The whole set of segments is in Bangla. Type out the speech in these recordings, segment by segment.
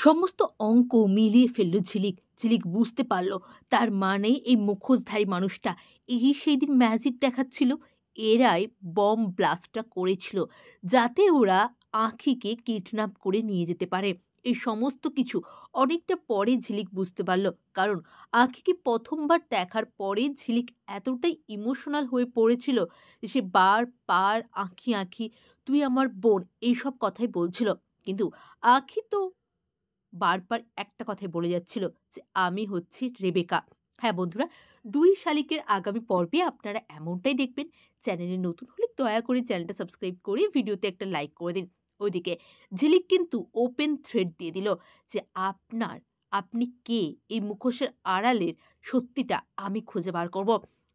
সমস্ত অঙ্ক মিলিয়ে ফেলল ঝিলিক। ঝিলিক বুঝতে পারল তার মানে এই মুখোশধারী মানুষটা সেই দিন ম্যাজিক দেখাচ্ছিল। এরাই বম ব্লাস্টটা করেছিল যাতে ওরা আঁখিকে কিডন্যাপ করে নিয়ে যেতে পারে। এই সমস্ত কিছু অনেকটা পরে ঝিলিক বুঝতে পারল, কারণ আঁখিকে প্রথমবার দেখার পরে ঝিলিক এতটাই ইমোশনাল হয়ে পড়েছিল যে সে বার আঁখি আঁখি তুই আমার বোন এইসব কথাই বলছিল। কিন্তু আঁখি তো বারবার একটা কথাই বলে যাচ্ছিল যে আমি হচ্ছি রেবেকা। হ্যাঁ বন্ধুরা, ২ শালিকের আগামী পর্বে আপনারা এমনটাই দেখবেন। চ্যানেলে নতুন হলে দয়া করে চ্যানেলটা সাবস্ক্রাইব করে ভিডিওতে একটা লাইক করে দিন। ওইদিকে ঝিলিক কিন্তু ওপেন থ্রেড দিয়ে দিল যে আপনি কে? এই মুখোশের আড়ালের সত্যিটা আমি খুঁজে বার করব।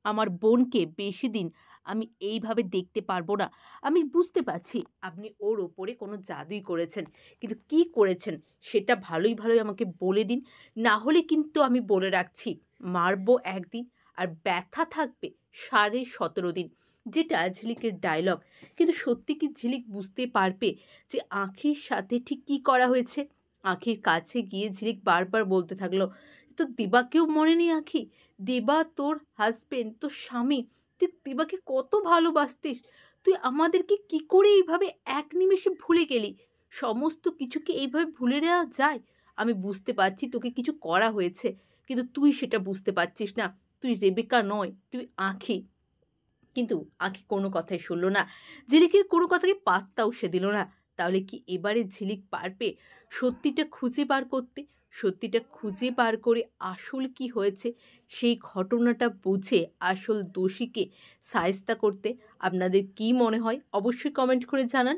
আমার বোনকে বেশি দিন আমি এইভাবে দেখতে পারবো না। আমি বুঝতে পারছি আপনি ওর উপরে কোনো জাদুই করেছেন। কিন্তু কি করেছেন সেটা ভালোই আমাকে বলে দিন। না হলে কিন্তু আমি বলে রাখছি, মারবো একদিন আর ব্যথা থাকবে 17.5 দিন। যেটা ঝিলিকের ডায়লগ। কিন্তু সত্যি কি ঝিলিক বুঝতে পারবে যে আঁখির সাথে ঠিক কী করা হয়েছে? আঁখির কাছে গিয়ে ঝিলিক বারবার বলতে থাকলো, "তো দেবাকেও মনে নেই আঁখি? দেবা তোর হাসব্যান্ড, তোর স্বামী। তুই দেবাকে কত ভালোবাসতিস। তুই আমাদেরকে কি করে এইভাবে এক নিমেষে ভুলে গেলি? সমস্ত কিছুকে এইভাবে ভুলে নেওয়া যায়? আমি বুঝতে পারছি তোকে কিছু করা হয়েছে। কিন্তু তুই সেটা বুঝতে পারছিস না। তুই রেবেকা নয়, তুই আঁখি।" কিন্তু আঁখি কোনো কথাই শুনল না। ঝিলিকের কোনো কথাকে পাত্তাও সে দিল না। তাহলে কি এবারে ঝিলিক পারবে সত্যিটা খুঁজে বার করতে? সত্যিটা খুঁজে বার করে আসল কি হয়েছে সেই ঘটনাটা বুঝে আসল দোষীকে শায়েস্তা করতে? আপনাদের কি মনে হয় অবশ্যই কমেন্ট করে জানান।